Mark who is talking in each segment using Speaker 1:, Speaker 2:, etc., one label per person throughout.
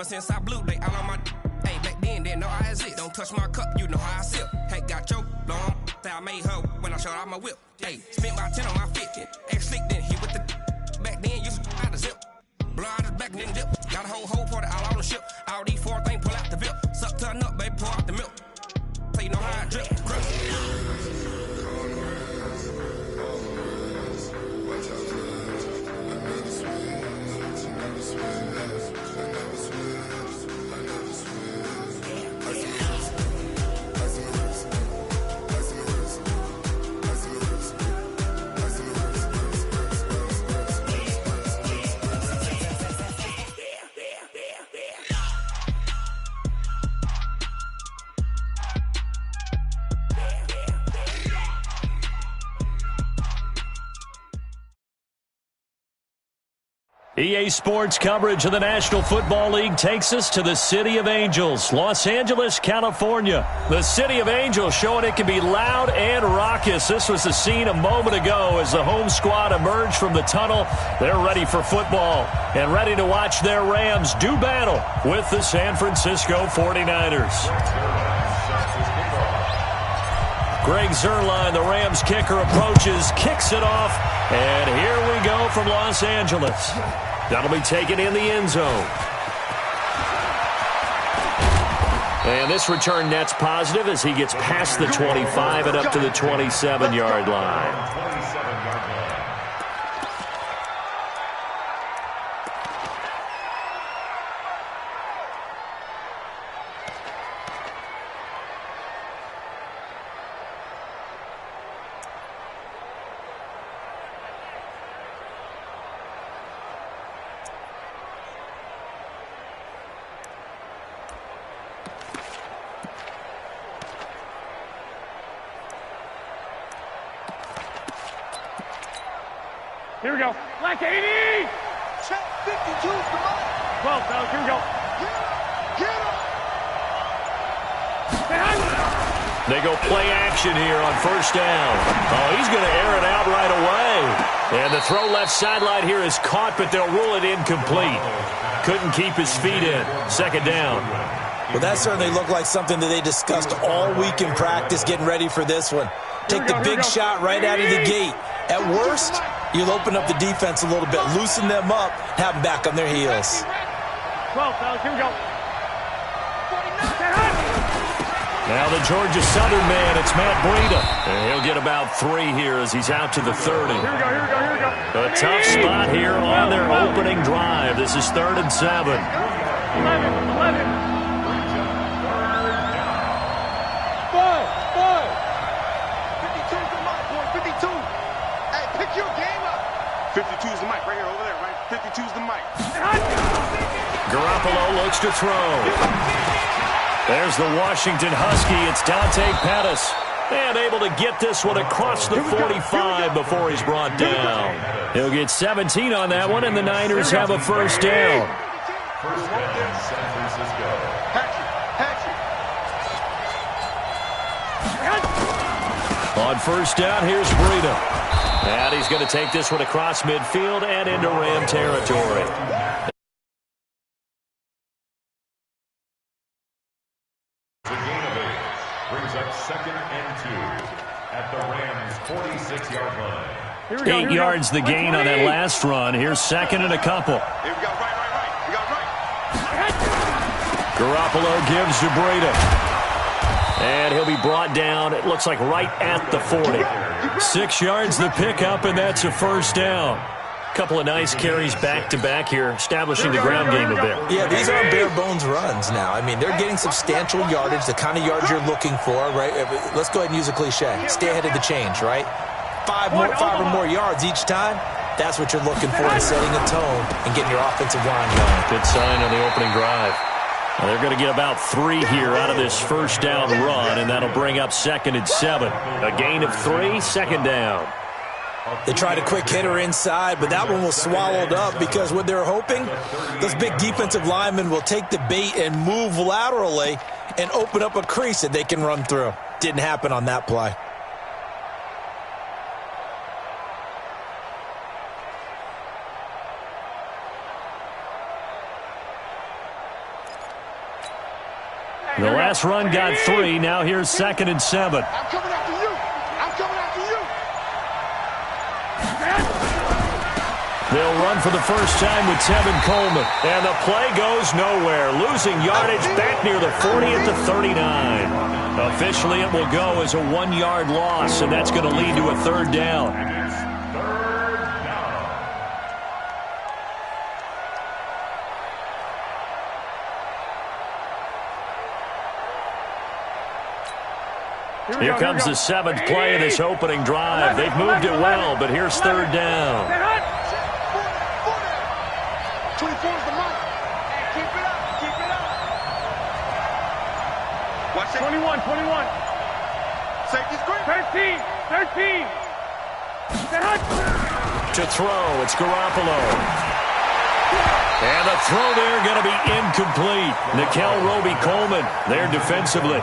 Speaker 1: since I blew, they all on my. Hey, back then, didn't know I exist. Don't touch my cup, you know how I sip. Hey, got your long. Say I made her when I showed out my whip. Hey, spent about 10 on my fit. Ex-slick, then hit with the. Back then, used to out the zip. Blow out his back and then dip. Got a whole party all on the ship. All these 4 things pull out the VIP. Suck turn up, baby, pour out the milk. So you know how I drip.
Speaker 2: EA Sports coverage of the National Football League takes us to the City of Angels, Los Angeles, California. The City of Angels showing it can be loud and raucous. This was the scene a moment ago as the home squad emerged from the tunnel. They're ready for football and ready to watch their Rams do battle with the San Francisco 49ers. Greg Zuerlein, the Rams kicker, approaches, kicks it off, and here we go from Los Angeles. That'll be taken in the end zone. And this return net's positive as he gets past the 25 and up to the 27-yard line.
Speaker 3: Here we go. Black 80!
Speaker 4: Check 52's the mark.
Speaker 3: 12, fellas. Here we go.
Speaker 4: Get him!
Speaker 2: They go play action here on first down. Oh, he's going to air it out right away. And the throw left sideline here is caught, but they'll rule it incomplete. Couldn't keep his feet in. Second down.
Speaker 5: Well, that certainly looked like something that they discussed all week in practice, getting ready for this one. Take the big shot right out of the gate. At worst, you'll open up the defense a little bit, loosen them up, have them back on their heels.
Speaker 3: 12, fellas, here we go.
Speaker 2: Now the Georgia Southern man, it's Matt Breida. And he'll get about 3 here as he's out to the 30.
Speaker 3: Here we go, here we go, here we go.
Speaker 2: A tough spot here on their opening drive. This is 3rd and 7.
Speaker 3: 11.
Speaker 4: 52's the mic right here, over there, right? 52's the mic.
Speaker 2: Garoppolo looks to throw. There's the Washington Husky. It's Dante Pettis. And able to get this one across the 45 before he's brought down. He'll get 17 on that one, and the Niners have a first down.
Speaker 4: San Francisco.
Speaker 2: On first down, here's Breida. And he's going to take this one across midfield and into Ram territory.
Speaker 6: The gain of 8 brings up 2nd and 2 at the Rams' 46-yard line.
Speaker 2: 8 yards the gain on that last run. Here's 2nd and a couple.
Speaker 4: Here we go, right. We got right.
Speaker 2: Garoppolo gives to Breida. And he'll be brought down, it looks like right at the 40. 6 yards the pickup, and that's a first down. Couple of nice carries back-to-back here, establishing the ground game a bit.
Speaker 5: Yeah, these aren't bare-bones runs now. I mean, they're getting substantial yardage, the kind of yards you're looking for, right? Let's go ahead and use a cliche. Stay ahead of the change, right? 5 or more yards each time. That's what you're looking for in setting a tone and getting your offensive line going.
Speaker 2: Good sign on the opening drive. Well, they're going to get about 3 here out of this first down run, and that'll bring up 2nd and 7. A gain of 3, 2nd down.
Speaker 5: They tried a quick hitter inside, but that one was swallowed up because what they're hoping, those big defensive linemen will take the bait and move laterally and open up a crease that they can run through. Didn't happen on that play.
Speaker 2: The last run got 3. Now here's 2nd and 7.
Speaker 4: I'm coming after you. I'm coming after you.
Speaker 2: They'll run for the first time with Tevin Coleman. And the play goes nowhere. Losing yardage back near the 40 at the 39. Officially, it will go as a 1-yard loss, and that's going to lead to a 3rd down. Here comes the 7th play of this opening drive. They've moved it well, but here's 3rd down.
Speaker 4: 24's the mark. Keep it up. Keep it up. Watch it.
Speaker 3: 21, 21.
Speaker 4: Safety's great.
Speaker 3: 13, 13.
Speaker 2: To throw, it's Garoppolo. And the throw there going to be incomplete. Nickel Roby-Coleman there defensively.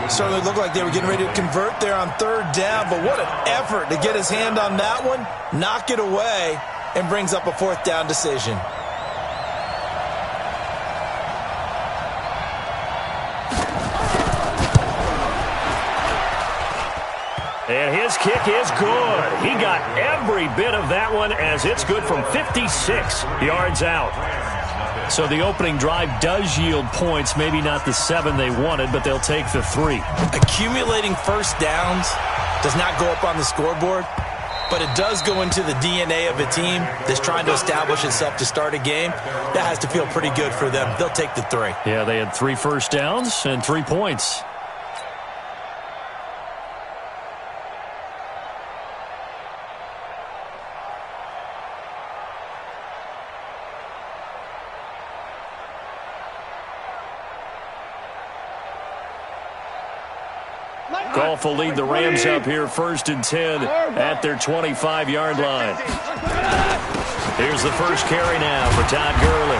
Speaker 5: Certainly looked like they were getting ready to convert there on 3rd down, but what an effort to get his hand on that one, knock it away, and brings up a 4th down decision.
Speaker 2: And his kick is good. He got every bit of that one as it's good from 56 yards out. So the opening drive does yield points, maybe not the 7 they wanted, but they'll take the 3.
Speaker 5: Accumulating first downs does not go up on the scoreboard, but it does go into the DNA of a team that's trying to establish itself to start a game. That has to feel pretty good for them. They'll take the 3.
Speaker 2: Yeah, they had 3 first downs and 3 points. Goff will lead the Rams up here 1st and 10 at their 25-yard line. Here's the first carry now for Todd Gurley.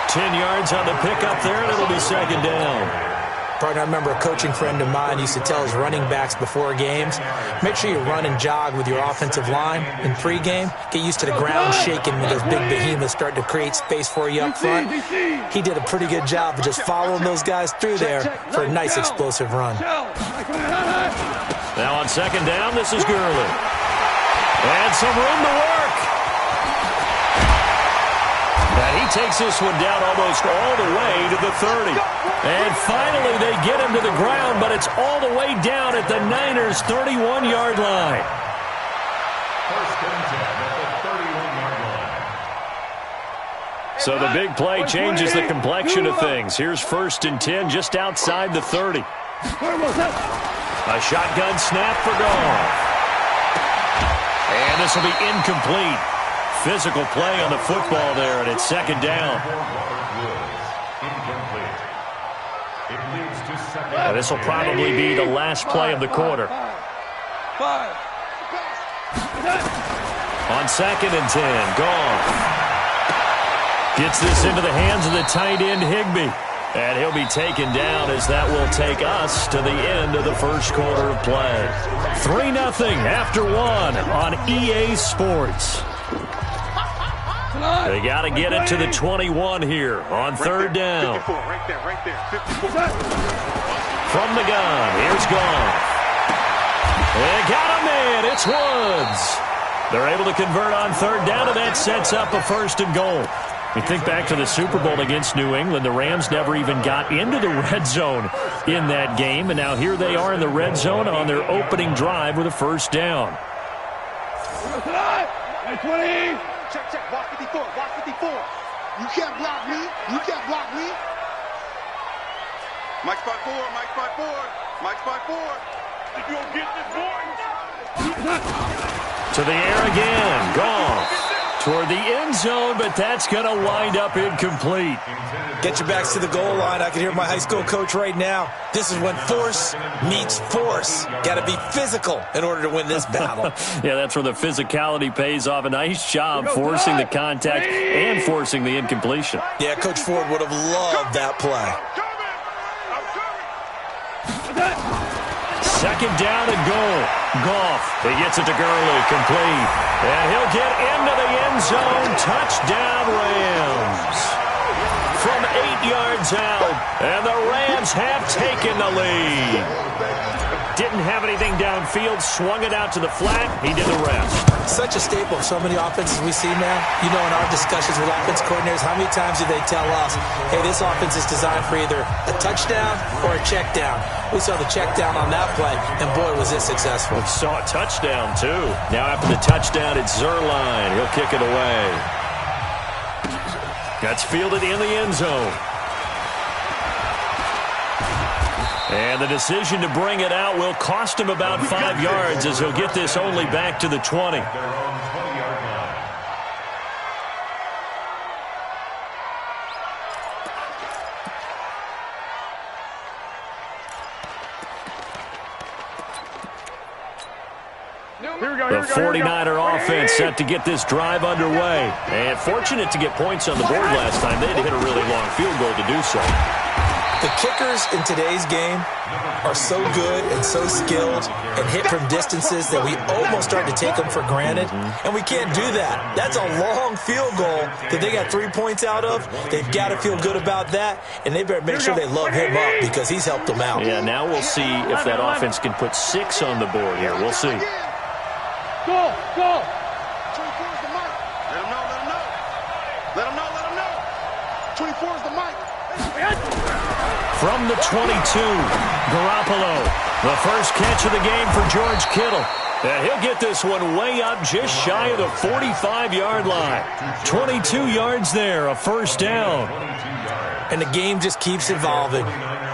Speaker 2: 10 yards on the pickup there, and it'll be 2nd down.
Speaker 5: Partner, I remember a coaching friend of mine used to tell his running backs before games, make sure you run and jog with your offensive line in pregame. Get used to the ground shaking when those big behemoths start to create space for you up front. He did a pretty good job of just following those guys through there for a nice explosive run.
Speaker 2: Now on 2nd down, this is Gurley. And some room to work. And he takes this one down almost all the way to the 30. And finally they get him to the ground, but it's all the way down at the Niners' 31-yard line.
Speaker 6: 1st and 10 at the 31-yard line.
Speaker 2: So the big play changes the complexion of things. Here's 1st and 10 just outside the 30. A shotgun snap for Goff. And this will be incomplete. Physical play on the football there, and it's 2nd down. And this will probably be the last play of the quarter. On 2nd and 10, Goff gets this into the hands of the tight end Higbee. And he'll be taken down as that will take us to the end of the first quarter of play. 3-0 after 1 on EA Sports. They got to get it to the 21 here on 3rd down.
Speaker 4: 54, right there, 54.
Speaker 2: From the gun, here's Goff. They got a man, it's Woods. They're able to convert on 3rd down, and that sets up a 1st and goal. You think back to the Super Bowl against New England, the Rams never even got into the red zone in that game, and now here they are in the red zone on their opening drive with a 1st down.
Speaker 3: 20.
Speaker 4: Check, block 54, block 54. You can't block me, you can't block me. Mike spot 4, Mike spot 4, Mike spot 4.
Speaker 3: If you don't get this, boy.
Speaker 2: To the air again, Goff. Toward the end zone, but that's going to wind up incomplete.
Speaker 5: Get your backs to the goal line. I can hear my high school coach right now. This is when force meets force. Got to be physical in order to win this battle.
Speaker 2: Yeah, that's where the physicality pays off. A nice job forcing the contact and forcing the incompletion.
Speaker 5: Yeah, Coach Ford would have loved that play.
Speaker 2: 2nd down and goal. Goff, he gets it to Gurley, complete. And he'll get into the end zone. Touchdown, Rams. From from 8 yards out, and the Rams have taken the lead. Didn't have anything downfield, swung it out to the flat. He did the rest.
Speaker 5: Such a staple of so many offenses we see now. You know, in our discussions with offense coordinators, how many times do they tell us, hey, this offense is designed for either a touchdown or a check down. We saw the check down on that play, and boy, was it successful.
Speaker 2: We saw a touchdown, too. Now after the touchdown, it's Zerline. He'll kick it away. That's fielded in the end zone. And the decision to bring it out will cost him about 5 yards as he'll get this only back to the 20. The 49er offense set to get this drive underway. And fortunate to get points on the board last time. They had to hit a really long field goal to do so.
Speaker 5: The kickers in today's game are so good and so skilled and hit from distances that we almost start to take them for granted, and we can't do that. That's a long field goal that they got 3 points out of. They've got to feel good about that, and they better make sure they love him up because he's helped them out.
Speaker 2: Yeah, now we'll see if that offense can put 6 on the board here. We'll see.
Speaker 4: Go, go. 24 is the mic. Let him know, let him know. Let him know, let him know. 24 is the mic.
Speaker 2: From the 22, Garoppolo. The first catch of the game for George Kittle. And he'll get this one way up just shy of the 45-yard line. 22 yards there, a first down.
Speaker 5: And the game just keeps evolving.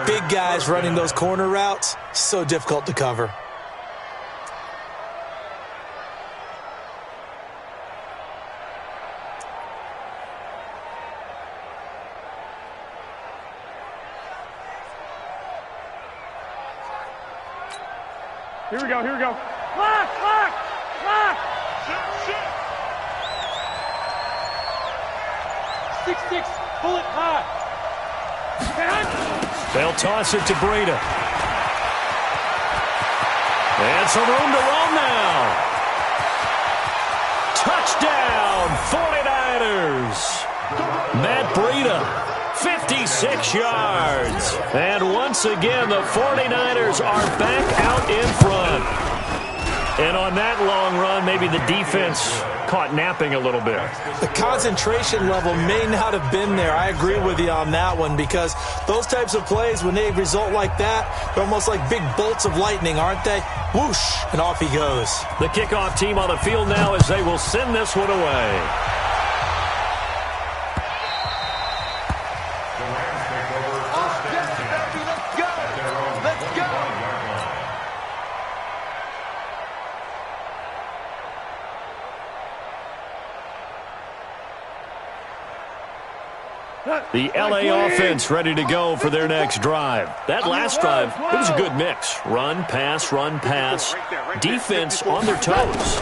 Speaker 5: Big guys running those corner routes, so difficult to cover.
Speaker 3: Here we go, here we go. Lock, lock, lock. Shit, shit. 6-6, pull it high.
Speaker 2: They'll toss it to Breida. And some room to roam now. Touchdown, 49ers. Matt Breida. 56 yards. And once again, the 49ers are back out in front. And on that long run, maybe the defense caught napping a little bit.
Speaker 5: The concentration level may not have been there. I agree with you on that one because those types of plays, when they result like that, they're almost like big bolts of lightning, aren't they? Whoosh, and off he goes.
Speaker 2: The kickoff team on the field now as they will send this one away. The LA offense ready to go for their next drive. That last drive, it was a good mix. Run, pass, defense on their toes.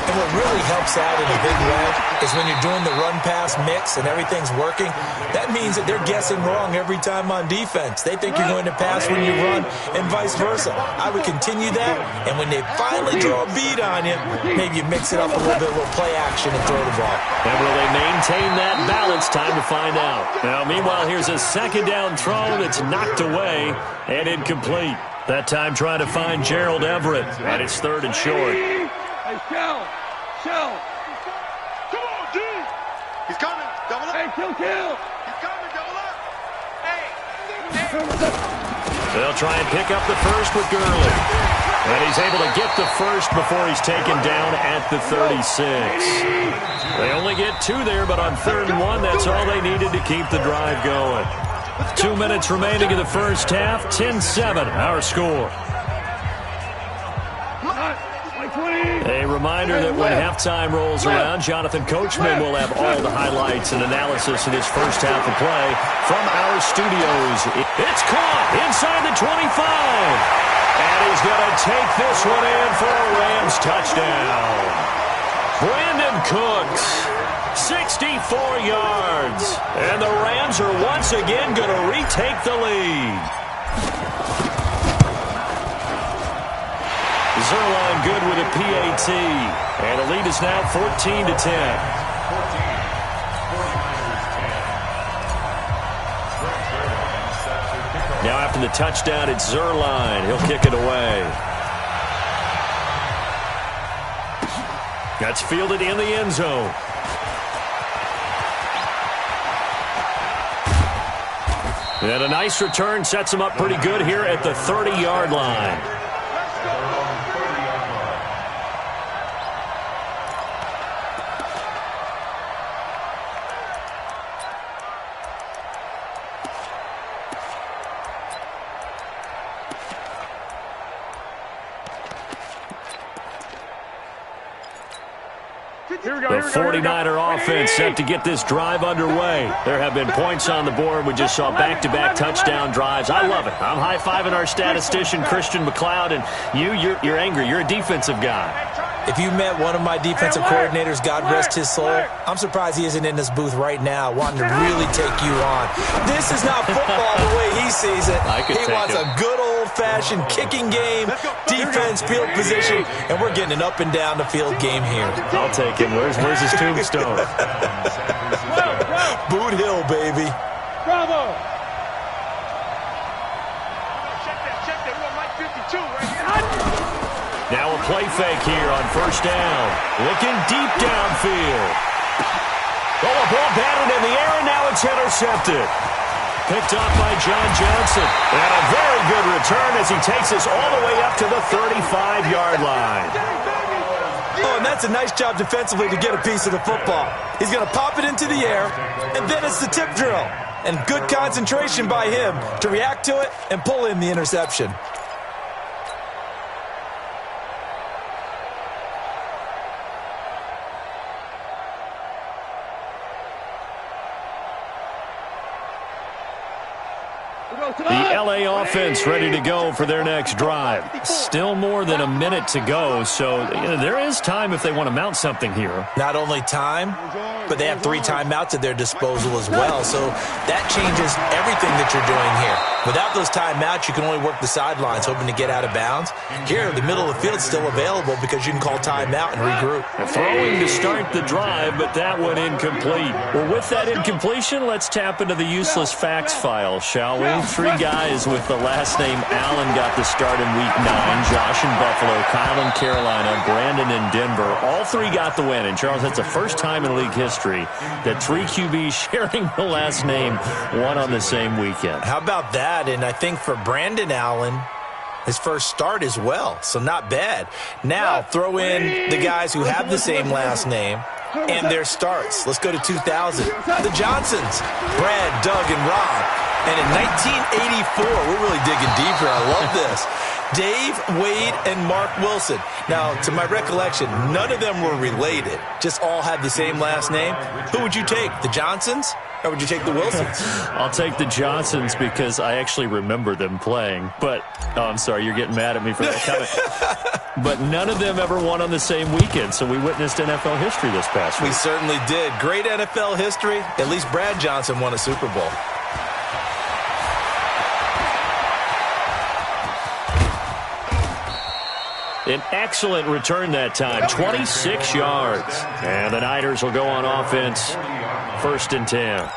Speaker 5: And what really helps out in a big way is when you're doing the run-pass mix and everything's working, that means that they're guessing wrong every time on defense. They think you're going to pass when you run and vice versa. I would continue that, and when they finally draw a beat on you, maybe you mix it up a little bit, a little play action and throw the ball.
Speaker 2: And will they maintain that balance? Time to find out. Now, meanwhile, here's a second down throw that's knocked away and incomplete. That time trying to find Gerald Everett, and it's third and short.
Speaker 3: Hey, Shell. Come on, G.
Speaker 4: He's coming. Double up.
Speaker 3: Hey, kill.
Speaker 4: He's coming. Double up. Hey.
Speaker 2: They'll try and pick up the first with Gurley. And he's able to get the first before he's taken down at the 36. They only get 2 there, but on 3rd and 1, that's all they needed to keep the drive going. 2 minutes remaining in the first half, 10-7, our score. A reminder that when halftime rolls around, Jonathan Coachman will have all the highlights and analysis of this first half of play from our studios. It's caught inside the 25. And he's going to take this one in for a Rams touchdown. Brandon Cooks, 64 yards. And the Rams are once again going to retake the lead. Zerline good with a PAT. And the lead is now 14-10. Now after the touchdown, it's Zerline. He'll kick it away. That's fielded in the end zone. And a nice return sets him up pretty good here at the 30-yard line. The 49er offense set to get this drive underway. There have been points on the board. We just saw back-to-back touchdown drives. I love it. I'm high-fiving our statistician, Christian McLeod, and you're angry. You're a defensive guy.
Speaker 5: If you met one of my defensive coordinators, God rest his soul, I'm surprised he isn't in this booth right now wanting to really take you on. This is not football the way he sees it. He wants a good old-fashioned kicking game, defense, field position, and we're getting an up-and-down-the-field game here.
Speaker 2: I'll take him. Where's his tombstone?
Speaker 5: Boot Hill, baby.
Speaker 3: Bravo!
Speaker 2: Now a play fake here on first down. Looking deep downfield. Oh, a ball batted in the air, and now it's intercepted. Picked off by John Johnson. And a very good return as he takes us all the way up to the 35-yard line.
Speaker 5: Oh, and that's a nice job defensively to get a piece of the football. He's going to pop it into the air, and then it's the tip drill. And good concentration by him to react to it and pull in the interception.
Speaker 2: The LA offense ready to go for their next drive. Still more than a minute to go, so there is time if they want to mount something here.
Speaker 5: Not only time, but they have 3 timeouts at their disposal as well, so that changes everything that you're doing here. Without those timeouts, you can only work the sidelines, hoping to get out of bounds. Here, the middle of the field's still available because you can call timeout and regroup.
Speaker 2: Throwing to start the drive, but that one incomplete. Well, with that incompletion, let's tap into the useless facts file, shall we? 3 guys with the last name Allen got the start in Week 9. Josh in Buffalo, Kyle in Carolina, Brandon in Denver. All 3 got the win. And, Charles, that's the first time in league history that 3 QBs sharing the last name won on the same weekend.
Speaker 5: How about that? And I think for Brandon Allen, his first start as well, so not bad. Now, throw in the guys who have the same last name and their starts. Let's go to 2000. The Johnsons, Brad, Doug, and Rob. And in 1984, we're really digging deep here. I love this. Dave, Wade, and Mark Wilson. Now, to my recollection, none of them were related. Just all had the same last name. Who would you take, the Johnsons, or would you take the Wilsons?
Speaker 2: I'll take the Johnsons because I actually remember them playing. But, oh, I'm sorry, you're getting mad at me for that comment. But none of them ever won on the same weekend, so we witnessed NFL history this past week.
Speaker 5: We certainly did. Great NFL history. At least Brad Johnson won a Super Bowl.
Speaker 2: An excellent return that time, 26 yards. And the Niners will go on offense, 1st and 10.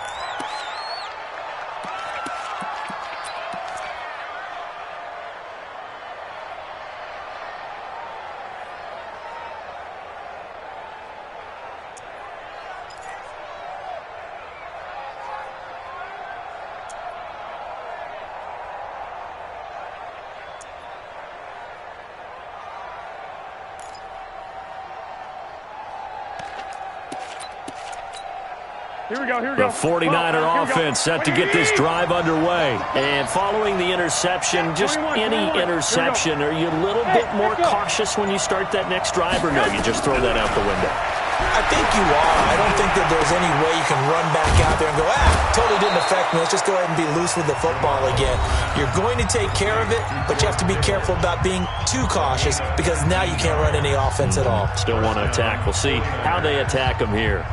Speaker 2: The 49er offense set to get this drive underway. And following the interception, just any interception, are you a little bit more cautious when you start that next drive, or no, you just throw that out the window?
Speaker 5: I think you are. I don't think that there's any way you can run back out there and go, totally didn't affect me. Let's just go ahead and be loose with the football again. You're going to take care of it, but you have to be careful about being too cautious because now you can't run any offense at all.
Speaker 2: Still want to attack. We'll see how they attack them here.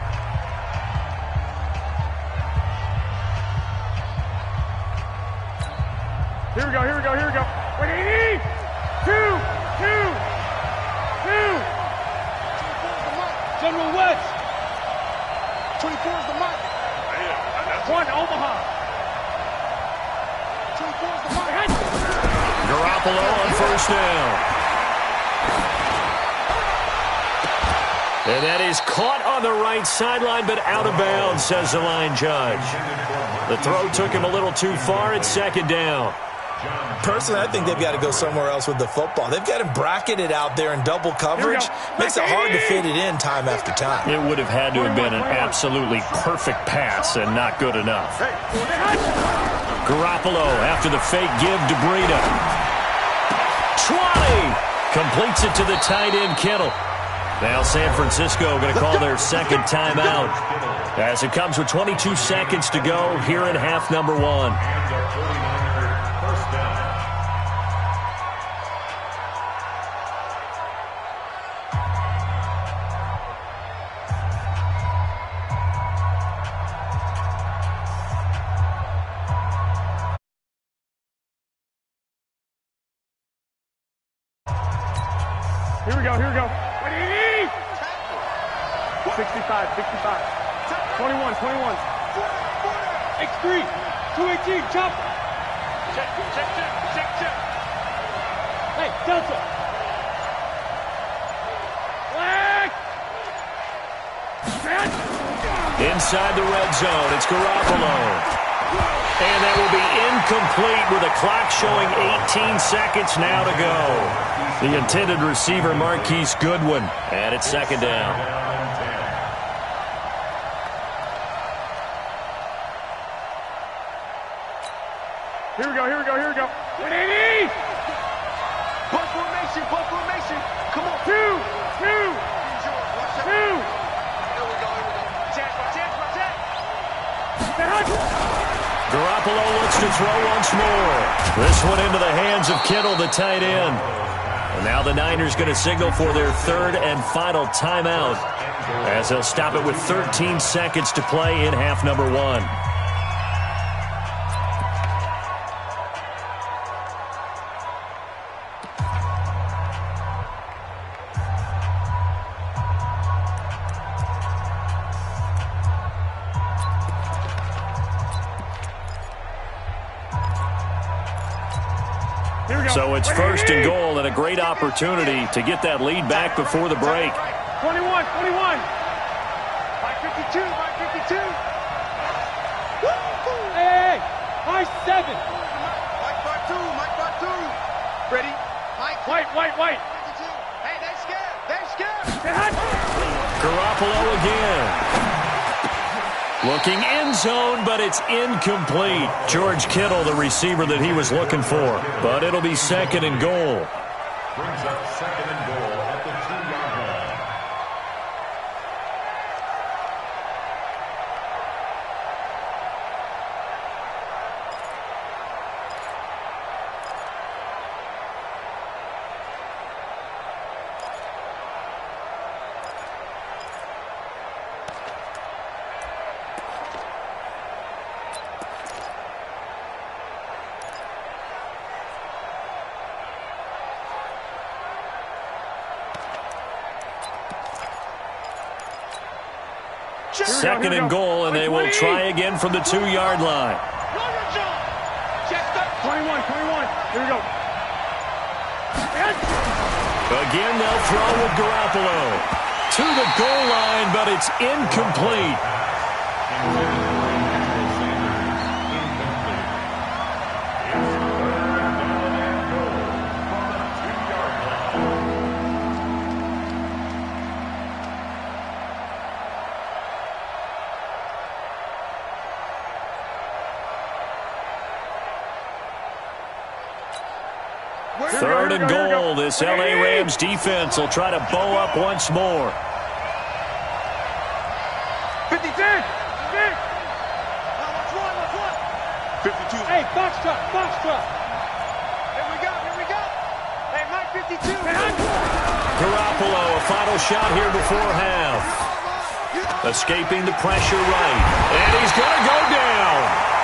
Speaker 3: Here we go, here we go, here we go. What do you need? 2.
Speaker 4: General West. 24 is the mic.
Speaker 3: 1, Omaha.
Speaker 4: 24 is the mic.
Speaker 2: Garoppolo on first down. And that is caught on the right sideline, but out of bounds, says the line judge. The throw took him a little too far. It's second down.
Speaker 5: Personally, I think they've got to go somewhere else with the football. They've got him bracketed out there in double coverage. Makes it hard to fit it in time after time.
Speaker 2: It would have had to have been an absolutely perfect pass and not good enough. Garoppolo after the fake give to Breida. 20! Completes it to the tight end, Kittle. Now San Francisco going to call their second timeout as it comes with 22 seconds to go here in half number one.
Speaker 3: Here we go. 65, 21, X3, 218, chop. Check. Hey, Delta. Flag.
Speaker 2: Inside the red zone, it's Garoppolo. And that will be incomplete with a clock showing 18 seconds now to go. The intended receiver, Marquise Goodwin, and it's second down.
Speaker 3: Here we go. 180!
Speaker 4: Butt formation. Come on.
Speaker 3: Two!
Speaker 4: Here we go. Chance.
Speaker 2: Garoppolo looks to throw once more. This one into the hands of Kittle, the tight end. And now the Niners going to signal for their third and final timeout as they'll stop it with 13 seconds to play in half number one. So it's first and goal and a great opportunity to get that lead back before the break.
Speaker 3: 21.
Speaker 4: Mike 52.
Speaker 3: Hey, Mike 7.
Speaker 4: Mike 52. Ready?
Speaker 3: White.
Speaker 4: 52. Hey, they're scared.
Speaker 2: Garoppolo again. Looking end zone, but it's incomplete. George Kittle, the receiver that he was looking for. But it'll be second and goal.
Speaker 6: Brings up second and goal at the 2-yard line.
Speaker 2: Second and goal, and they will try again from the 2-yard line.
Speaker 3: 21. Here we go.
Speaker 2: Again, they'll throw with Garoppolo. To the goal line, but it's incomplete. Third and goal. This L.A. Rams defense will try to bow up once more.
Speaker 4: 56. 52.
Speaker 3: Hey, box truck.
Speaker 4: Here we go. Hey, Mike 52.
Speaker 2: Garoppolo, a final shot here before half. Escaping the pressure right. And he's going to go down.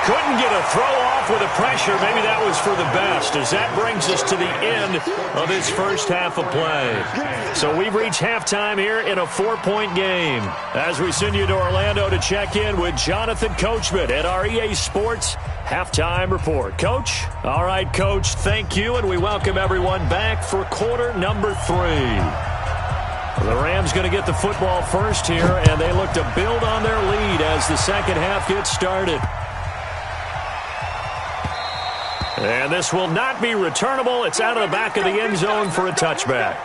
Speaker 2: Couldn't get a throw off off with the pressure. Maybe that was for the best, as that brings us to the end of this first half of play. So we've reached halftime here in a 4-point game. As we send you to Orlando to check in with Jonathan Coachman at our EA Sports Halftime Report. Coach? All right, Coach, thank you, and we welcome everyone back for quarter number 3. The Rams going to get the football first here, and they look to build on their lead as the second half gets started. And this will not be returnable. It's out of the back of the end zone for a touchback.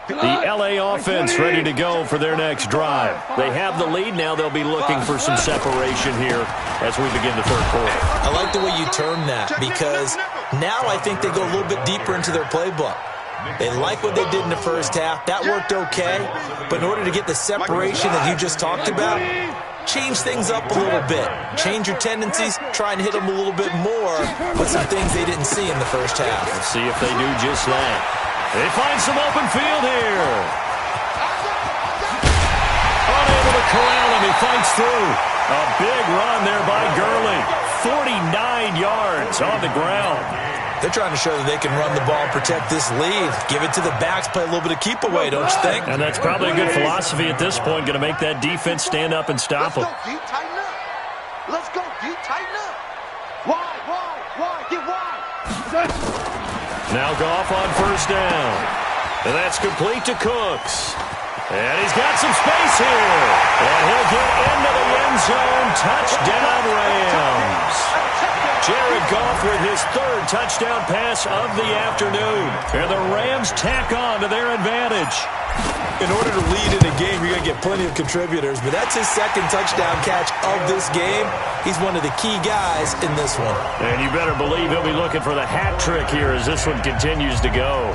Speaker 2: The LA offense ready to go for their next drive. They have the lead now. They'll be looking for some separation here as we begin the third quarter.
Speaker 5: I like the way you term that, because now I think they go a little bit deeper into their playbook. They like what they did in the first half. That worked okay. But in order to get the separation that you just talked about, change things up a little bit. Change your tendencies. Try and hit them a little bit more with some things they didn't see in the first half.
Speaker 2: Let's see if they do just that. They find some open field here. Unable to corral him. He fights through. A big run there by Gurley. 49 yards on the ground.
Speaker 5: They're trying to show that they can run the ball and protect this lead. Give it to the backs, play a little bit of keep away, don't you think?
Speaker 2: And that's probably a good philosophy at this point, going to make that defense stand up and stop them.
Speaker 4: Let's go, D, tighten up. Let's go, D, tighten up. Wide, get wide.
Speaker 2: Now Goff on first down. And that's complete to Cooks. And he's got some space here. And he'll get into the end zone. Touchdown, Rams. Jared Goff with his third touchdown pass of the afternoon. And the Rams tack on to their advantage.
Speaker 5: In order to lead in a game, you're going to get plenty of contributors, but that's his second touchdown catch of this game. He's one of the key guys in this one.
Speaker 2: And you better believe he'll be looking for the hat trick here as this one continues to go.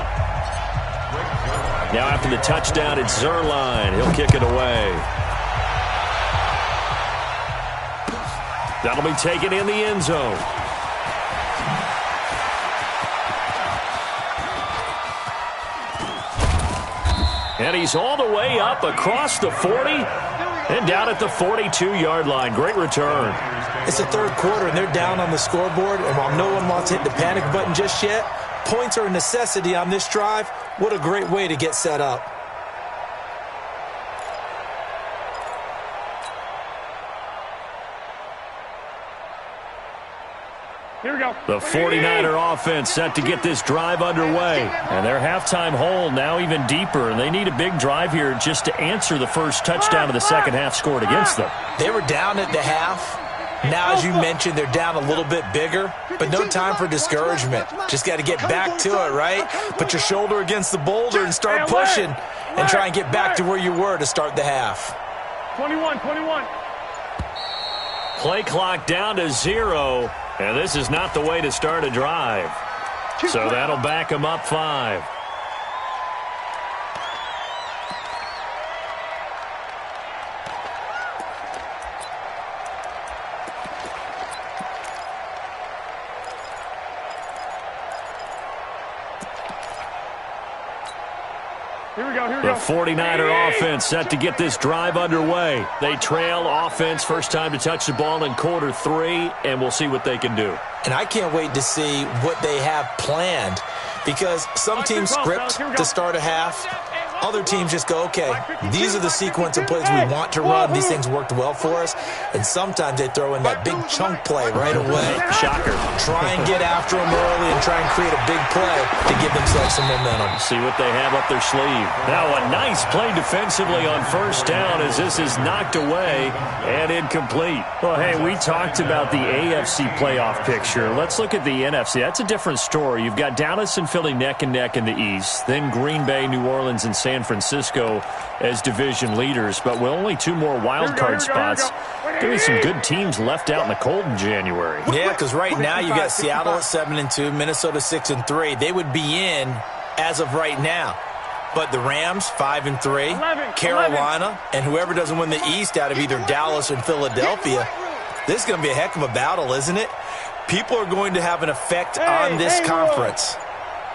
Speaker 2: Now after the touchdown, it's Zerline. He'll kick it away. That'll be taken in the end zone. And he's all the way up across the 40 and down at the 42-yard line. Great return.
Speaker 5: It's the third quarter, and they're down on the scoreboard. And while no one wants to hit the panic button just yet, points are a necessity on this drive. What a great way to get set up.
Speaker 3: Here we go.
Speaker 2: The 49er offense set to get this drive underway. And their halftime hole now even deeper. And they need a big drive here just to answer the first touchdown of the second half scored against them.
Speaker 5: They were down at the half. Now, as you mentioned, they're down a little bit bigger. But no time for discouragement. Just got to get back to it, right? Put your shoulder against the boulder and start pushing. And try and get back to where you were to start the half.
Speaker 3: 21.
Speaker 2: Play clock down to 0. And this is not the way to start a drive. So that'll back them up 5.
Speaker 3: Here we go.
Speaker 2: The 49er offense set to get this drive underway. They trail offense first time to touch the ball in quarter 3, and we'll see what they can do.
Speaker 5: And I can't wait to see what they have planned, because some teams script to start a half. Other teams just go, okay, these are the sequence of plays we want to run. These things worked well for us. And sometimes they throw in that big chunk play right away.
Speaker 2: Shocker.
Speaker 5: Try and get after them early and try and create a big play to give themselves some momentum.
Speaker 2: See what they have up their sleeve. Now a nice play defensively on first down as this is knocked away and incomplete. Well, hey, we talked about the AFC playoff picture. Let's look at the NFC. That's a different story. You've got Dallas and Philly neck and neck in the East. Then Green Bay, New Orleans, and San Francisco as division leaders, but with only 2 more wild card spots. Give me some good teams left out in the cold in January.
Speaker 5: Yeah, because right now you got Seattle at 7-2, Minnesota 6-3. They would be in as of right now. But the Rams 5-3, Carolina, and whoever doesn't win the East out of either Dallas and Philadelphia. This is going to be a heck of a battle, isn't it? People are going to have an effect on this conference.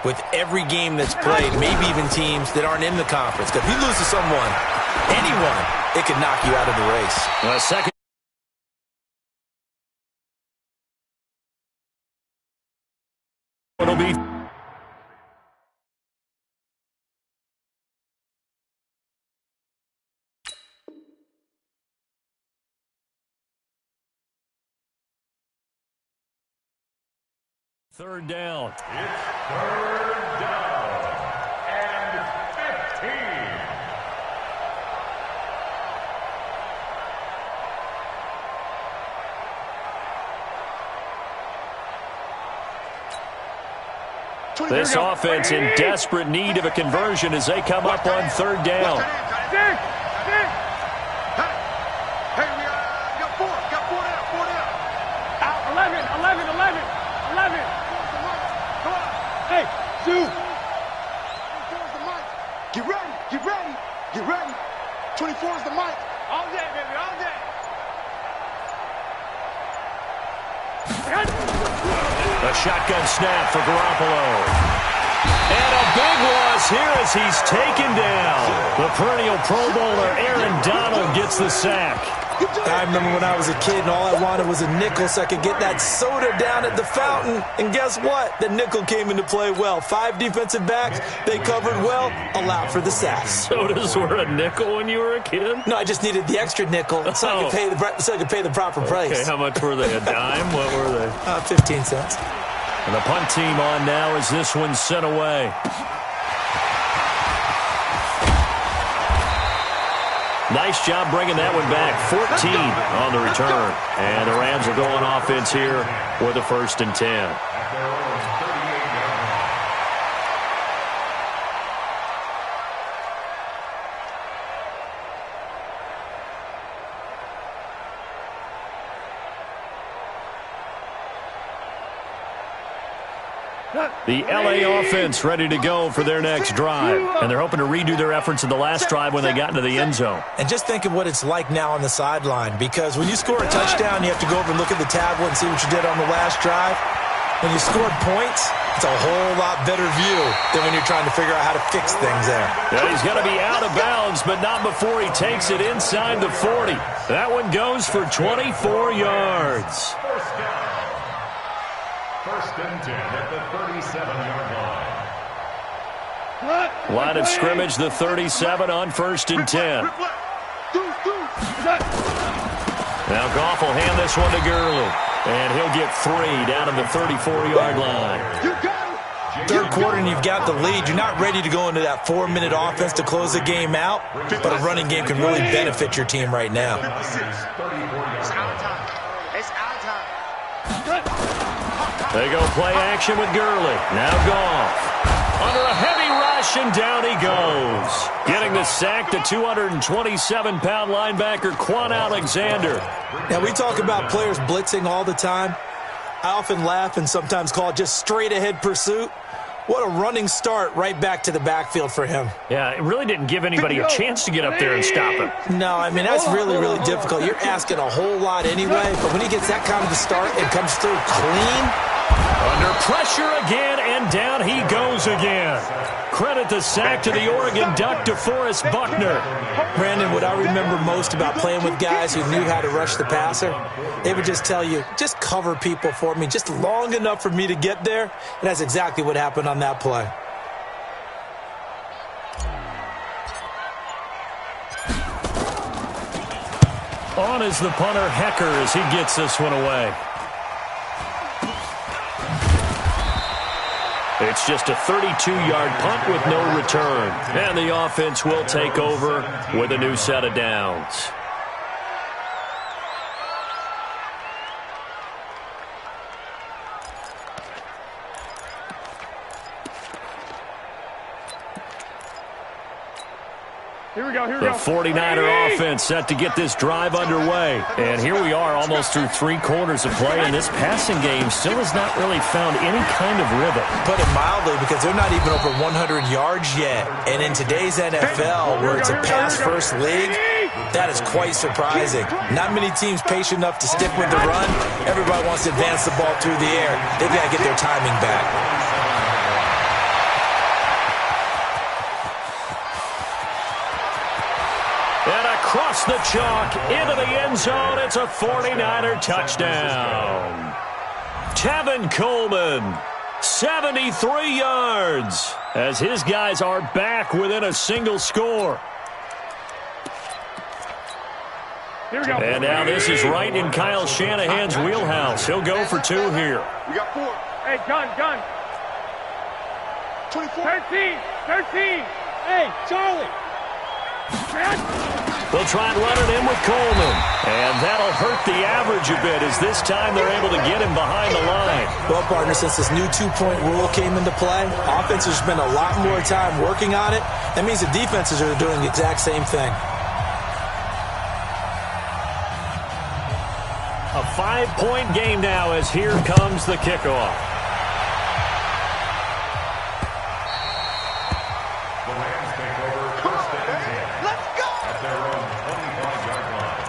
Speaker 5: with every game that's played, maybe even teams that aren't in the conference. Because if you lose to someone, anyone, it could knock you out of the race.
Speaker 2: A second. It'll be third down.
Speaker 6: It's third down and 15.
Speaker 2: This offense in desperate need of a conversion as they come up on third down.
Speaker 4: Hey, we got four down.
Speaker 3: Out, 11.
Speaker 4: Come on.
Speaker 3: Hey, Sue.
Speaker 4: 24's the mic. Get ready. 24's the mic.
Speaker 3: All day, baby, all day.
Speaker 2: A shotgun snap for Garoppolo. And a big loss here as he's taken down. The perennial Pro Bowler Aaron Donald gets the sack.
Speaker 5: I remember when I was a kid and all I wanted was a nickel so I could get that soda down at the fountain. And guess what? The nickel came into play well. 5 defensive backs, they covered well, allowed for the sacks.
Speaker 2: Sodas were a nickel when you were a kid?
Speaker 5: No, I just needed the extra nickel so I could pay the proper price.
Speaker 2: Okay, how much were they? A dime? What were they?
Speaker 5: 15 cents.
Speaker 2: And the punt team on now as this one's sent away. Nice job bringing that one back. 14 on the return. And the Rams are going offense here with a 1st and 10. The LA offense ready to go for their next drive. And they're hoping to redo their efforts in the last drive when they got into the end zone.
Speaker 5: And just think of what it's like now on the sideline. Because when you score a touchdown, you have to go over and look at the tablet and see what you did on the last drive. When you scored points, it's a whole lot better view than when you're trying to figure out how to fix things there.
Speaker 2: Yeah, he's going to be out of bounds, but not before he takes it inside the 40. That one goes for 24 yards.
Speaker 6: First down. 1st and 10 at the 37-yard line.
Speaker 2: Line of scrimmage, the 37 on 1st and 10. Now Goff will hand this one to Gurley. And he'll get 3 down at the 34-yard line.
Speaker 5: Third quarter and you've got the lead. You're not ready to go into that 4-minute offense to close the game out. But a running game can really benefit your team right now.
Speaker 4: It's our time.
Speaker 2: They go play action with Gurley. Now Goff. Under a heavy rush, and down he goes. Getting the sack, the 227-pound linebacker, Quan Alexander.
Speaker 5: Now, we talk about players blitzing all the time. I often laugh and sometimes call it just straight-ahead pursuit. What a running start right back to the backfield for him.
Speaker 2: Yeah, it really didn't give anybody a chance to get up there and stop him.
Speaker 5: No, I mean, that's really, really difficult. You're asking a whole lot anyway, but when he gets that kind of a start and comes through clean.
Speaker 2: Under pressure again, and down he goes again. Credit the sack to the Oregon Duck, DeForest Buckner.
Speaker 5: Brandon, what I remember most about playing with guys who knew how to rush the passer, they would just tell you, just cover people for me, just long enough for me to get there. And that's exactly what happened on that play.
Speaker 2: On is the punter, Hecker, as he gets this one away. It's just a 32-yard punt with no return. And the offense will take over with a new set of downs.
Speaker 3: Here we go.
Speaker 2: The 49er offense set to get this drive underway. And here we are almost through 3 quarters of play, and this passing game still has not really found any kind of rhythm.
Speaker 5: Put it mildly, because they're not even over 100 yards yet. And in today's NFL, where it's a pass-first league, that is quite surprising. Not many teams patient enough to stick with the run. Everybody wants to advance the ball through the air. They've got to get their timing back.
Speaker 2: across the chalk into the end zone. It's a 49er touchdown. Tevin Coleman, 73 yards, as his guys are back within a single score.
Speaker 3: Here we go.
Speaker 2: And now this is right in Kyle Shanahan's wheelhouse. He'll go for 2 here.
Speaker 4: We got 4.
Speaker 3: Hey, gun.
Speaker 4: 24.
Speaker 3: 13. Hey, Charlie.
Speaker 2: They'll try and run it in with Coleman. And that'll hurt the average a bit, as this time they're able to get him behind the line.
Speaker 5: Well, partner, since this new 2-point rule came into play, offenses spend a lot more time working on it. That means the defenses are doing the exact same thing.
Speaker 2: A 5-point game now, as here comes the kickoff.
Speaker 6: The Rams take over first and 10.
Speaker 4: Let's go!
Speaker 6: At their own 25-yard line.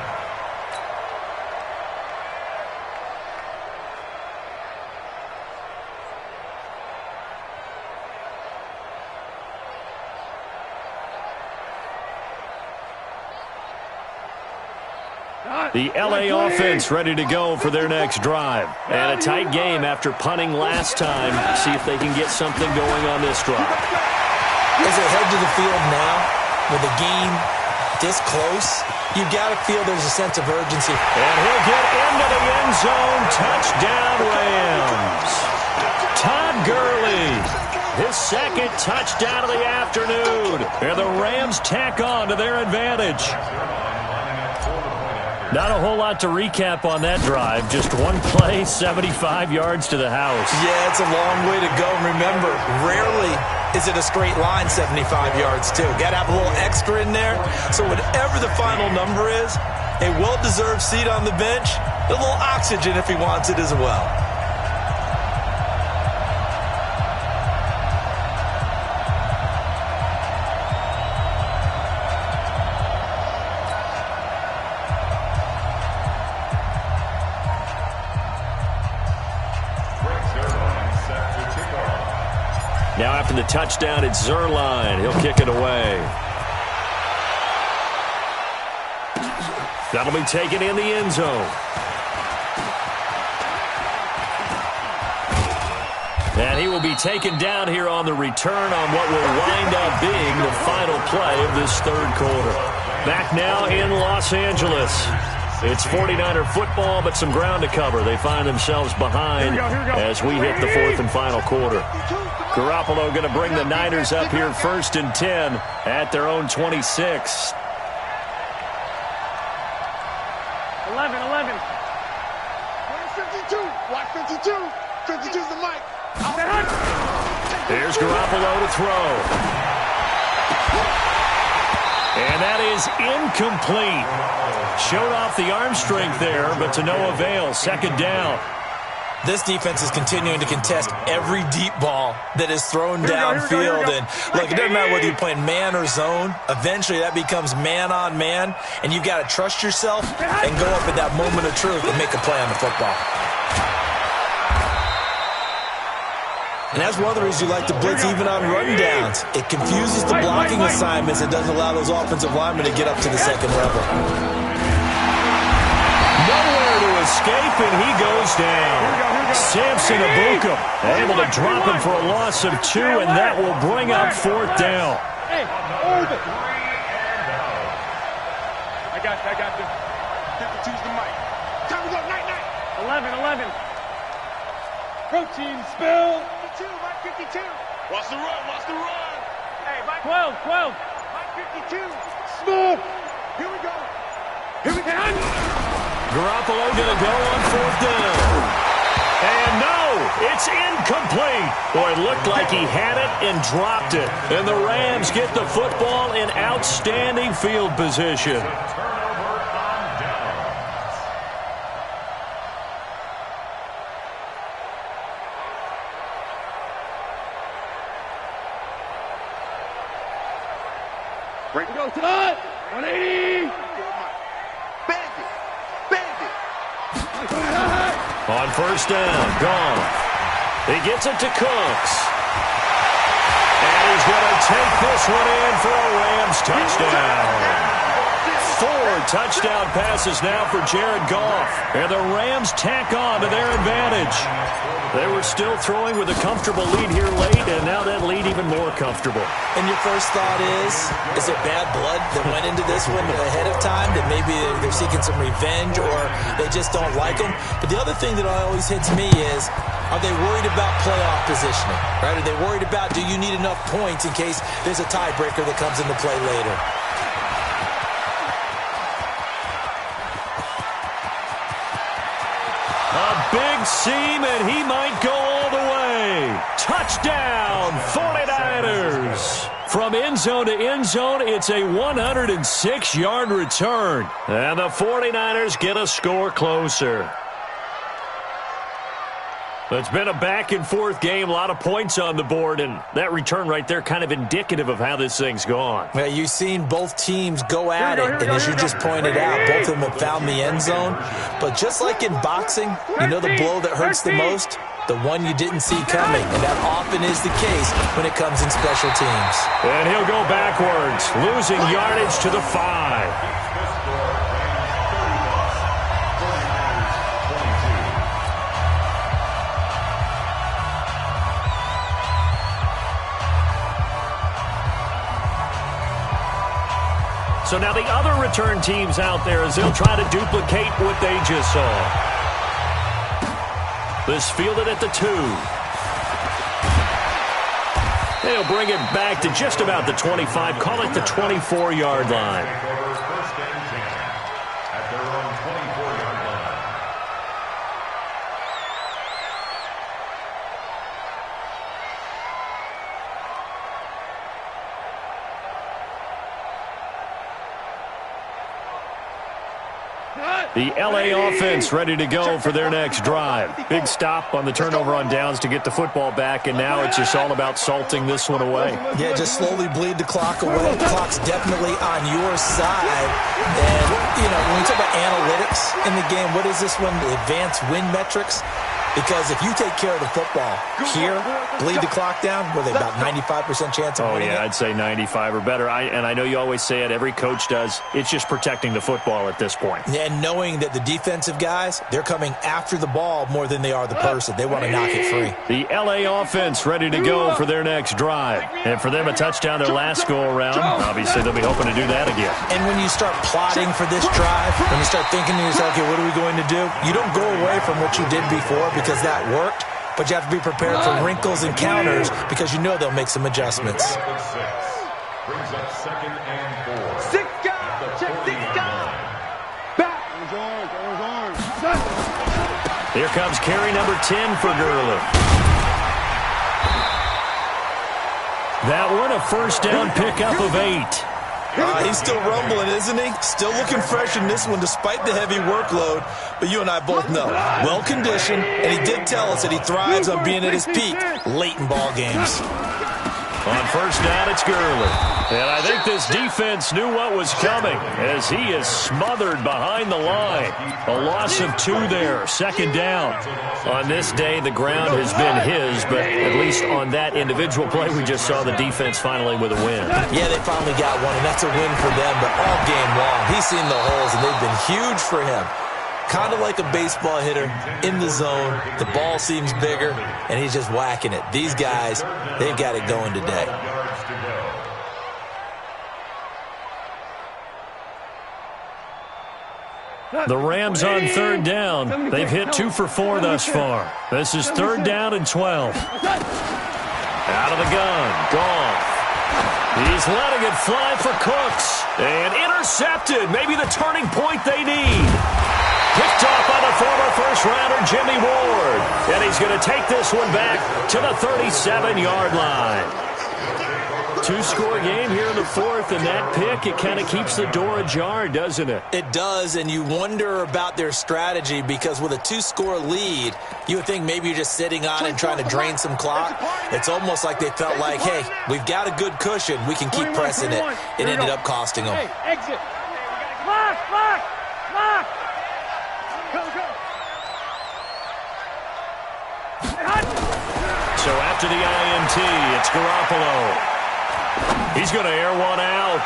Speaker 2: The L.A. offense ready to go for their next drive. And a tight game after punting last time. See if they can get something going on this drive.
Speaker 5: As they head to the field now, with the game this close, you've got to feel there's a sense of urgency.
Speaker 2: And he'll get into the end zone. Touchdown, Rams. Todd Gurley, his second touchdown of the afternoon. And the Rams tack on to their advantage. Not a whole lot to recap on that drive. Just one play, 75 yards to the house.
Speaker 5: Yeah, it's a long way to go. Remember, rarely is it a straight line 75 yards, too. Got to have a little extra in there. So whatever the final number is, a well-deserved seat on the bench, a little oxygen if he wants it as well.
Speaker 2: Now after the touchdown, it's Zerline. He'll kick it away. That'll be taken in the end zone. And he will be taken down here on the return on what will wind up being the final play of this third quarter. Back now in Los Angeles. It's 49er football, but some ground to cover. They find themselves behind as we hit the fourth and final quarter. Garoppolo going to bring the Niners up here first and 10 at their own 26.
Speaker 3: 11.
Speaker 4: Watch 52. Watch 52. 52's the mic.
Speaker 2: Here's Garoppolo to throw. And that is incomplete. Showed off the arm strength there, but to no avail. Second down.
Speaker 5: This defense is continuing to contest every deep ball that is thrown downfield. And look, it doesn't matter whether you're playing man or zone. Eventually, that becomes man on man, and you've got to trust yourself and go up at that moment of truth and make a play on the football. And that's one of the reasons you like to blitz even on rundowns. It confuses the blocking assignments. It doesn't allow those offensive linemen to get up to the second level.
Speaker 2: Nowhere to escape, and he goes down. Samson Abuka able to drop him for a loss of 2, and that will bring up fourth down.
Speaker 3: Hey, hold it. I got you.
Speaker 4: 52's the mic. Time to go. Night.
Speaker 3: 11. Protein spill.
Speaker 4: 52. Mike 52. Watch the run. Hey, Mike.
Speaker 3: 12.
Speaker 4: Mike 52.
Speaker 3: Smooth.
Speaker 4: Here we go.
Speaker 2: Garoppolo going to go on fourth down. And no, it's incomplete. Boy, it looked like he had it and dropped it. And the Rams get the football in outstanding field position.
Speaker 6: Turnover on downs.
Speaker 4: Break.
Speaker 3: Go, Todd. 180.
Speaker 4: Bandit.
Speaker 2: On first down, gone. He gets it to Cooks. And he's going to take this one in for a Rams touchdown. 4 touchdown passes now for Jared Goff. And the Rams tack on to their advantage. They were still throwing with a comfortable lead here late, and now that lead even more comfortable.
Speaker 5: And your first thought is it bad blood that went into this one ahead of time, that maybe they're seeking some revenge or they just don't like them? But the other thing that always hits me is, are they worried about playoff positioning? Right? Are they worried about, do you need enough points in case there's a tiebreaker that comes into play later?
Speaker 2: A big seam, and he might go all the way. Touchdown, 49ers. From end zone to end zone, it's a 106-yard return. And the 49ers get a score closer. It's been a back-and-forth game, a lot of points on the board, and that return right there kind of indicative of how this thing's gone.
Speaker 5: Well, you've seen both teams go at it, and as you just pointed out, both of them have found the end zone. But just like in boxing, you know the blow that hurts the most? The one you didn't see coming, and that often is the case when it comes in special teams.
Speaker 2: And he'll go backwards, losing yardage to the 5. So now the other return teams out there as they'll try to duplicate what they just saw. This fielded at the 2. They'll bring it back to just about the 25. Call it the 24-yard line.
Speaker 6: First and 10 at their own 24-yard line.
Speaker 2: The L.A. offense ready to go for their next drive. Big stop on the turnover on downs to get the football back, and now it's just all about salting this one away.
Speaker 5: Yeah, just slowly bleed the clock away. The clock's definitely on your side. And, you know, when we talk about analytics in the game, what is this one? The advanced win metrics? Because if you take care of the football here, bleed the clock down, were they about 95% chance of winning it?
Speaker 2: I'd say 95 or better. And I know you always say it, every coach does. It's just protecting the football at this point.
Speaker 5: And knowing that the defensive guys, they're coming after the ball more than they are the person. They want to knock it free.
Speaker 2: The L.A. offense ready to go for their next drive. And for them, a touchdown their last go-around. Obviously, they'll be hoping to do that again.
Speaker 5: And when you start plotting for this drive, when you start thinking to yourself, okay, what are we going to do? You don't go away from what you did before because that worked, but you have to be prepared for wrinkles and counters because you know they'll make some adjustments.
Speaker 6: Brings up second and 4.
Speaker 4: 6 guys. Check 6 guys. Back.
Speaker 2: Here comes carry number 10 for Gurley. That one a first down pickup of 8.
Speaker 5: He's still rumbling, isn't he? Still looking fresh in this one despite the heavy workload. But you and I both know, well-conditioned, and he did tell us that he thrives on being at his peak late in ball games.
Speaker 2: On first down, it's Gurley. And I think this defense knew what was coming as he is smothered behind the line. A loss of 2 there, second down. On this day, the ground has been his, but at least on that individual play, we just saw the defense finally with a win.
Speaker 5: Yeah, they finally got one, and that's a win for them, but all game long, he's seen the holes, and they've been huge for him. Kind of like a baseball hitter in the zone. The ball seems bigger, and he's just whacking it. These guys, they've got it going today.
Speaker 2: The Rams on third down. They've hit 2 for 4 thus far. This is third down and 12. Out of the gun, Goff. He's letting it fly for Cooks. And intercepted. Maybe the turning point they need. Picked off by the former first-rounder Jimmy Ward. And he's going to take this one back to the 37-yard line. 2-score game here in the 4th, and that pick, it kind of keeps the door ajar, doesn't it?
Speaker 5: It does, and you wonder about their strategy because with a 2-score lead, you would think maybe you're just sitting on and trying to drain some clock. It's almost like they felt like, hey, we've got a good cushion. We can keep pressing it. It ended up costing them.
Speaker 3: Hey, exit. Lock, lock, lock. Go, go.
Speaker 2: So after the INT, it's Garoppolo. He's going to air one out.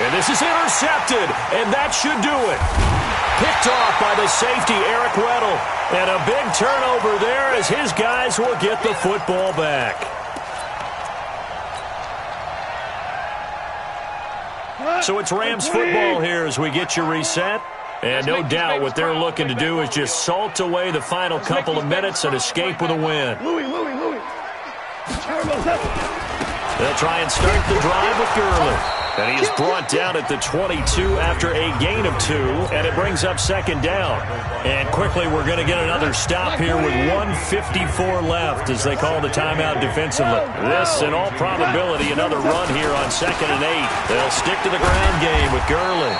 Speaker 2: And this is intercepted, and that should do it. Picked off by the safety, Eric Weddle. And a big turnover there as his guys will get the football back. So it's Rams football here as we get you reset. And no doubt what they're looking to do is just salt away the final couple of minutes and escape with a win. They'll try and start the drive with Gurley. And he is brought down at the 22 after a gain of 2, and it brings up second down. And quickly we're going to get another stop here with 1:54 left as they call the timeout defensively. This, in all probability, another run here on 2nd and 8. They'll stick to the ground game with Gurley.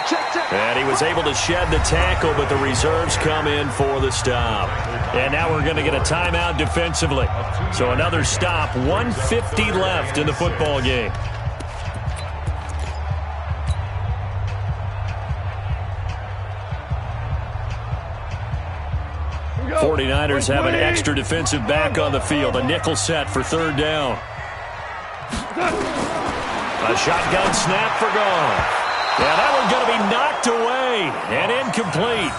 Speaker 2: And he was able to shed the tackle, but the reserves come in for the stop. And now we're going to get a timeout defensively. So another stop, 1:50 left in the football game. 49ers have an extra defensive back on the field. A nickel set for 3rd down. A shotgun snap for Goff. Yeah, that one's going to be knocked away and incomplete.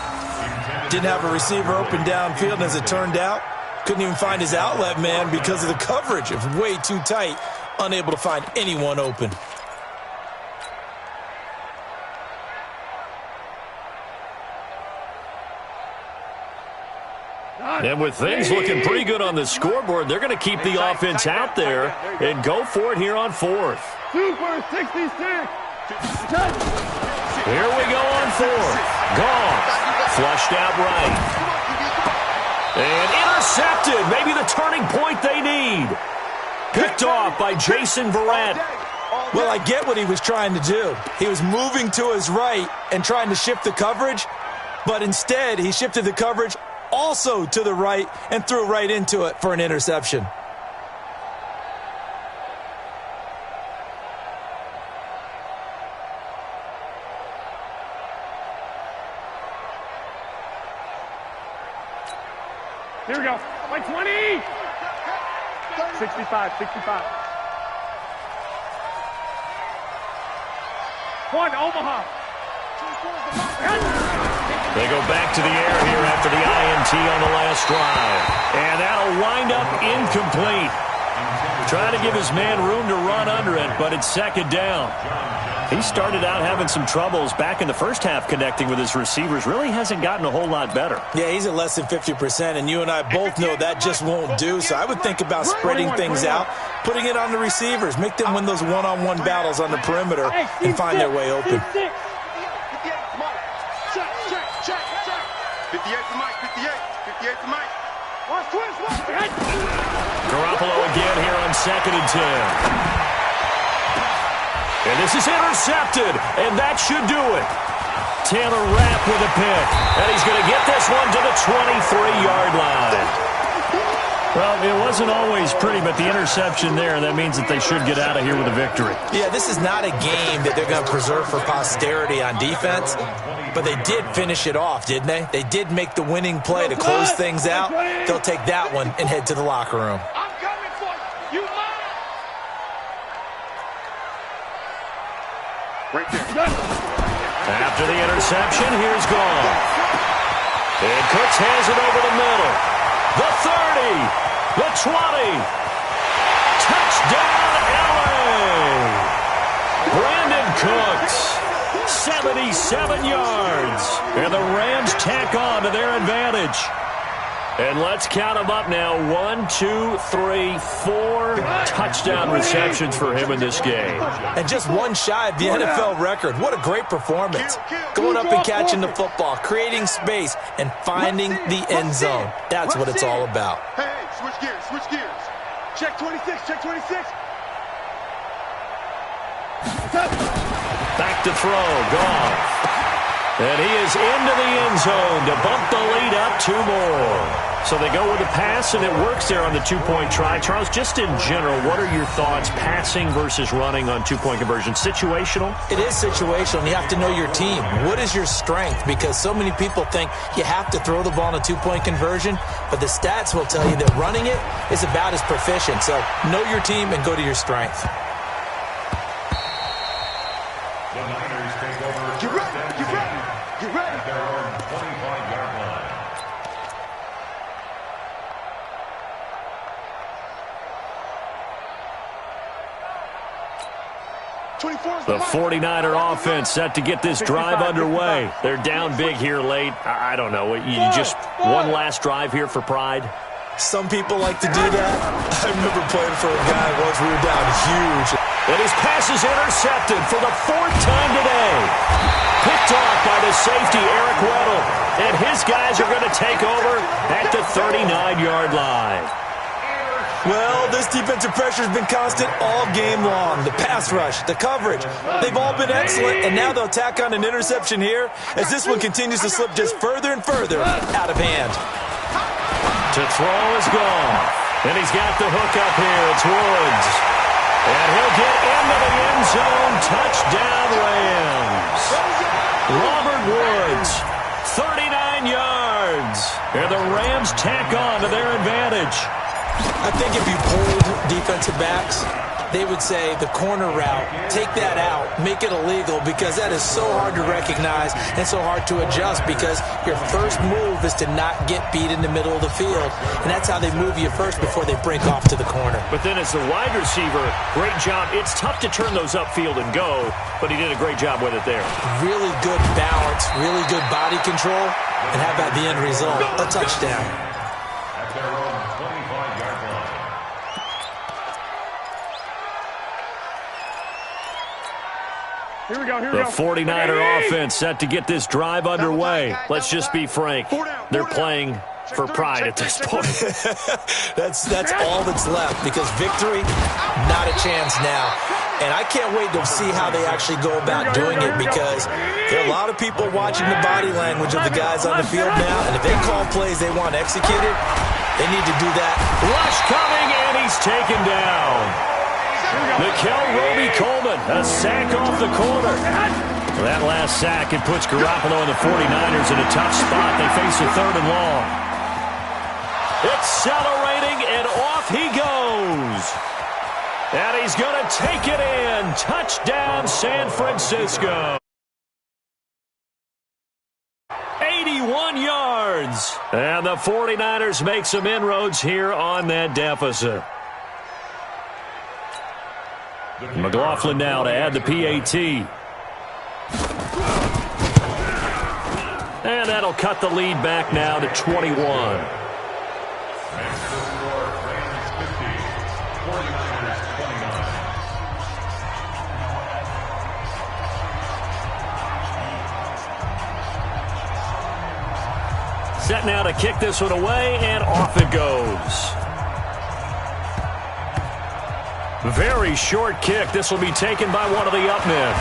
Speaker 5: Didn't have a receiver open downfield, and as it turned out, couldn't even find his outlet man because of the coverage. It was way too tight, unable to find anyone open.
Speaker 2: And with things looking pretty good on the scoreboard, they're going to keep the offense out there and go for it here on 4th.
Speaker 3: 2 for 66.
Speaker 2: Here we go on 4th. Goff flushed out right. And intercepted. Maybe the turning point they need. Picked off by Jason Verrett.
Speaker 5: Well, I get what he was trying to do. He was moving to his right and trying to shift the coverage, but instead he shifted the coverage also to the right and threw right into it for an interception.
Speaker 3: Here we go. By 20. 65. 1, Omaha.
Speaker 2: They go back to the air here after the INT on the last drive. And that'll wind up incomplete. Trying to give his man room to run under it, but it's 2nd down. He started out having some troubles back in the first half connecting with his receivers. Really hasn't gotten a whole lot better.
Speaker 5: Yeah, he's at less than 50%, and you and I both know that just won't do. So I would think about spreading things out, putting it on the receivers, make them win those one-on-one battles on the perimeter and find their way open.
Speaker 4: 58 to Mike.
Speaker 2: Garoppolo again here on 2nd and 10. And this is intercepted, and that should do it. Taylor Rapp with a pick, and he's going to get this one to the 23-yard line. Well, it wasn't always pretty, but the interception there, that means that they should get out of here with a victory.
Speaker 5: Yeah, this is not a game that they're going to preserve for posterity on defense, but they did finish it off, didn't they? They did make the winning play to close things out. They'll take that one and head to the locker room.
Speaker 4: I'm coming for you. Right there.
Speaker 2: After the interception, here's Goff. And Cooks has it over the middle. The 30. The 20. Touchdown, LA. Brandon Cooks. 77 yards. And the Rams tack on to their advantage. And let's count them up now. 1, 2, 3, 4 touchdown receptions for him in this game.
Speaker 5: And just one shy of the NFL record. What a great performance. Going up and catching the football, creating space, and finding the end zone. That's what it's all about.
Speaker 4: Hey, switch gears. Check 26, check 26.
Speaker 2: Back to throw, Goff. And he is into the end zone to bump the lead up 2 more. So they go with a pass, and it works there on the 2-point try. Charles, just in general, what are your thoughts, passing versus running on 2-point conversion? Situational?
Speaker 5: It is situational. You have to know your team. What is your strength? Because so many people think you have to throw the ball in a 2-point conversion, but the stats will tell you that running it is about as proficient. So know your team and go to your strength.
Speaker 6: The Niners their own 25-yard line.
Speaker 2: The 49er offense set to get this drive underway. They're down big here late. I don't know. You just one last drive here for pride?
Speaker 5: Some people like to do that. I remember playing for a guy once we were down huge.
Speaker 2: And his pass is intercepted for the 4th time today. Picked off by the safety, Eric Weddle. And his guys are going to take over at the 39-yard line.
Speaker 5: Well, this defensive pressure has been constant all game long. The pass rush, the coverage, they've all been excellent, and now they'll tack on an interception here as this one continues to slip just further and further out of hand.
Speaker 2: To throw is gone, and he's got the hook up here. It's Woods, and he'll get into the end zone. Touchdown, Rams. Robert Woods, 39 yards, and the Rams tack on to their advantage.
Speaker 5: I think if you polled defensive backs, they would say the corner route, take that out, make it illegal, because that is so hard to recognize and so hard to adjust, because your first move is to not get beat in the middle of the field, and that's how they move you first before they break off to the corner.
Speaker 2: But then as the wide receiver, great job. It's tough to turn those upfield and go, but he did a great job with it there.
Speaker 5: Really good balance, really good body control, and how about the end result? A touchdown.
Speaker 6: At their own 25-yard line.
Speaker 3: Here we go, here we
Speaker 2: The
Speaker 3: go.
Speaker 2: 49er offense set to get this drive underway. Let's just be frank. They're playing for pride at this point.
Speaker 5: That's all that's left, because victory, not a chance now. And I can't wait to see how they actually go about doing it, because there are a lot of people watching the body language of the guys on the field now, and if they call plays they want executed, they need to do that.
Speaker 2: Rush coming, and he's taken down. Mikel Roby-Coleman, a sack off the corner. That last sack, it puts Garoppolo and the 49ers in a tough spot. They face a 3rd and long. Accelerating, and off he goes. And he's going to take it in. Touchdown, San Francisco. 81 yards. And the 49ers make some inroads here on that deficit. McLaughlin now to add the PAT. And that'll cut the lead back now to 21. Set now to kick this one away, and off it goes. Very short kick. This will be taken by one of the up men.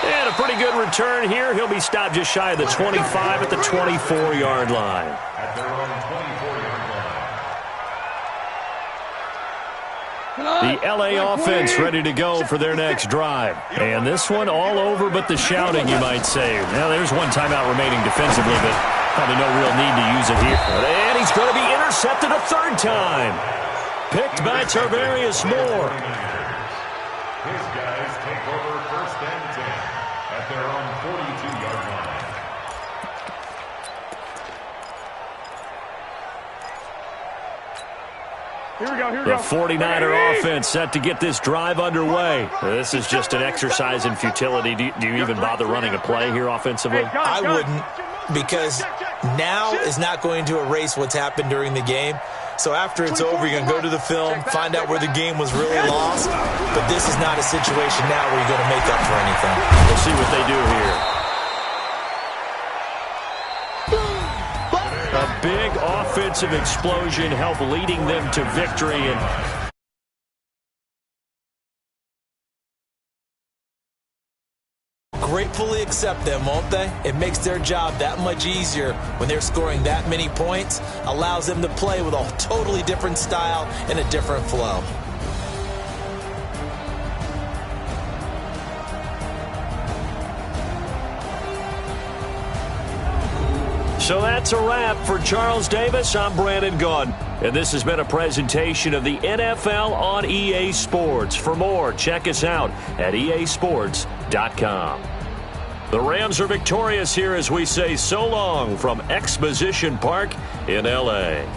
Speaker 2: And a pretty good return here. He'll be stopped just shy of the 25 at the 24-yard line.
Speaker 6: At their own 24-yard line.
Speaker 2: The LA offense ready to go for their next drive. And this one all over but the shouting, you might say. Now, there's one timeout remaining defensively, but probably no real need to use it here. And he's going to be intercepted a 3rd time. Picked by Tarvarius Moore.
Speaker 6: His guys take over 1st and 10 at their own 42-yard line.
Speaker 3: Here we go, here we
Speaker 2: The
Speaker 3: go.
Speaker 2: 49er offense set to get this drive underway. This is just an exercise in futility. Do you even bother running a play here offensively?
Speaker 5: I wouldn't, because now is not going to erase what's happened during the game. So after it's over, you're going to go to the film, find out where the game was really lost. But this is not a situation now where you're going to make up for anything.
Speaker 2: We'll see what they do here. A big offensive explosion helped leading them to victory. And
Speaker 5: gratefully accept them, won't they? It makes their job that much easier when they're scoring that many points, allows them to play with a totally different style and a different flow.
Speaker 2: so that's a wrap for Charles Davis. I'm Brandon Gunn, and this has been a presentation of the NFL on EA Sports. For more, check us out at easports.com. The Rams are victorious here as we say so long from Exposition Park in L.A.